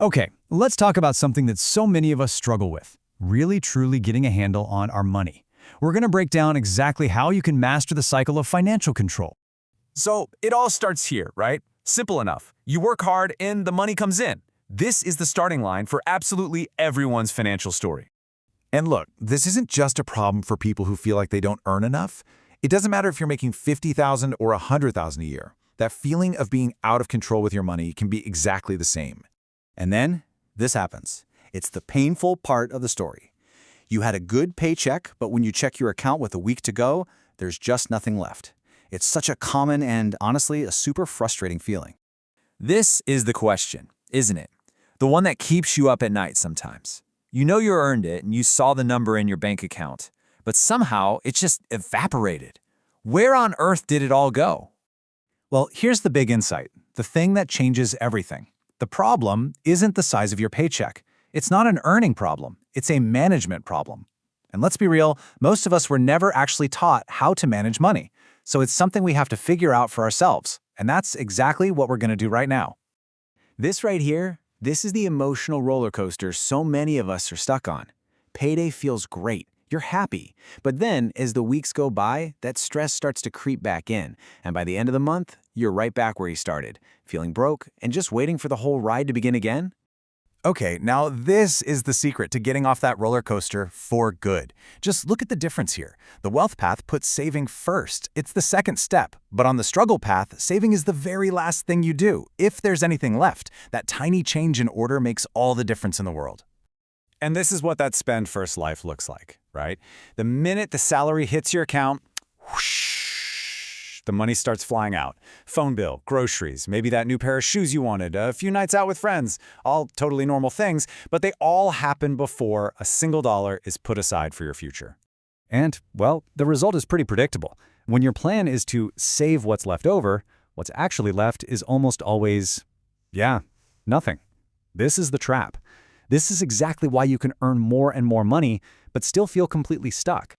Okay, let's talk about something that so many of us struggle with, really truly getting a handle on our money. We're going to break down exactly how you can master the cycle of financial control. So it all starts here, right? Simple enough. You work hard and the money comes in. This is the starting line for absolutely everyone's financial story. And look, this isn't just a problem for people who feel like they don't earn enough. It doesn't matter if you're making $50,000 or $100,000 a year. That feeling of being out of control with your money can be exactly the same. And then this happens. It's the painful part of the story. You had a good paycheck, but when you check your account with a week to go, there's just nothing left. It's such a common and, honestly, a super frustrating feeling. This is the question, isn't it? The one that keeps you up at night sometimes. You know you earned it and you saw the number in your bank account, but somehow it just evaporated. Where on earth did it all go? Well, here's the big insight, the thing that changes everything. The problem isn't the size of your paycheck. It's not an earning problem. It's a management problem. And let's be real, most of us were never actually taught how to manage money. So it's something we have to figure out for ourselves. And that's exactly what we're going to do right now. This right here, this is the emotional roller coaster so many of us are stuck on. Payday feels great. You're happy. But then, as the weeks go by, that stress starts to creep back in. And by the end of the month, you're right back where you started, feeling broke and just waiting for the whole ride to begin again. Okay, now this is the secret to getting off that roller coaster for good. Just look at the difference here. The wealth path puts saving first. It's the second step. But on the struggle path, saving is the very last thing you do. If there's anything left, that tiny change in order makes all the difference in the world. And this is what that spend first life looks like, right? The minute the salary hits your account, whoosh, the money starts flying out. Phone bill, groceries, maybe that new pair of shoes you wanted, a few nights out with friends, all totally normal things, but they all happen before a single dollar is put aside for your future. And, well, the result is pretty predictable. When your plan is to save what's left over, what's actually left is almost always, nothing. This is the trap. This is exactly why you can earn more and more money, but still feel completely stuck.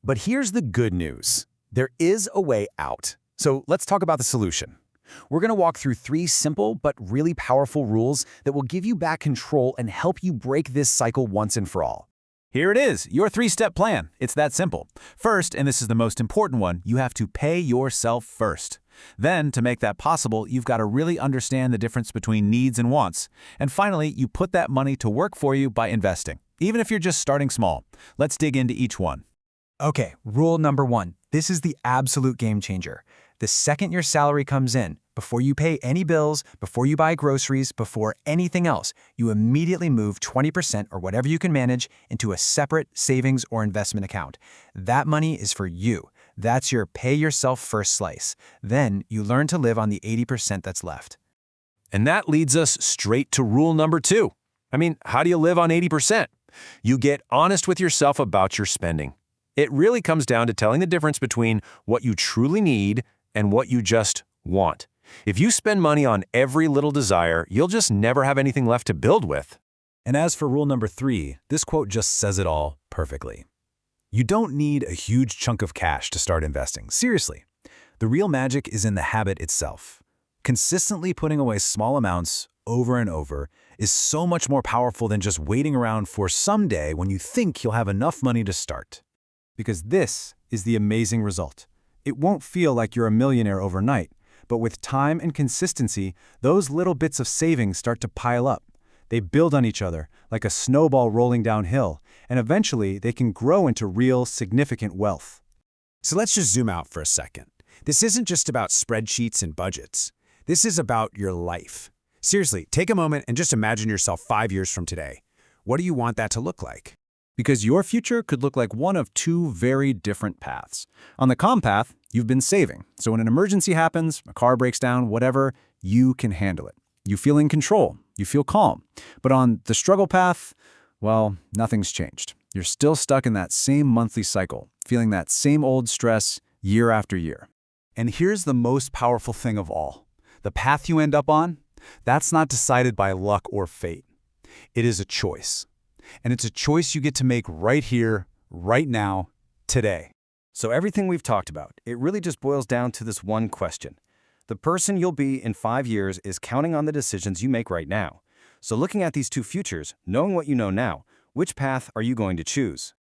But here's the good news. There is a way out. So let's talk about the solution. We're going to walk through 3 simple but really powerful rules that will give you back control and help you break this cycle once and for all. Here it is, your 3-step plan. It's that simple. First, and this is the most important one, you have to pay yourself first. Then, to make that possible, you've got to really understand the difference between needs and wants. And finally, you put that money to work for you by investing, even if you're just starting small. Let's dig into each one. Okay, rule number 1. This is the absolute game changer. The second your salary comes in, before you pay any bills, before you buy groceries, before anything else, you immediately move 20% or whatever you can manage into a separate savings or investment account. That money is for you. That's your pay yourself first slice. Then you learn to live on the 80% that's left. And that leads us straight to rule number 2. How do you live on 80%? You get honest with yourself about your spending. It really comes down to telling the difference between what you truly need and what you just want. If you spend money on every little desire, you'll just never have anything left to build with. And as for rule number 3, this quote just says it all perfectly. You don't need a huge chunk of cash to start investing. Seriously. The real magic is in the habit itself. Consistently putting away small amounts over and over is so much more powerful than just waiting around for someday when you think you'll have enough money to start. Because this is the amazing result. It won't feel like you're a millionaire overnight, but with time and consistency, those little bits of savings start to pile up. They build on each other, like a snowball rolling downhill, and eventually they can grow into real, significant wealth. So let's just zoom out for a second. This isn't just about spreadsheets and budgets. This is about your life. Seriously, take a moment and just imagine yourself 5 years from today. What do you want that to look like? Because your future could look like one of 2 very different paths. On the calm path, you've been saving. So when an emergency happens, a car breaks down, whatever, you can handle it. You feel in control. You feel calm. But on the struggle path, well, nothing's changed. You're still stuck in that same monthly cycle, feeling that same old stress year after year. And here's the most powerful thing of all. The path you end up on, that's not decided by luck or fate. It is a choice. And it's a choice you get to make right here, right now, today. So everything we've talked about, it really just boils down to this one question. The person you'll be in 5 years is counting on the decisions you make right now. So looking at these two futures, knowing what you know now, which path are you going to choose?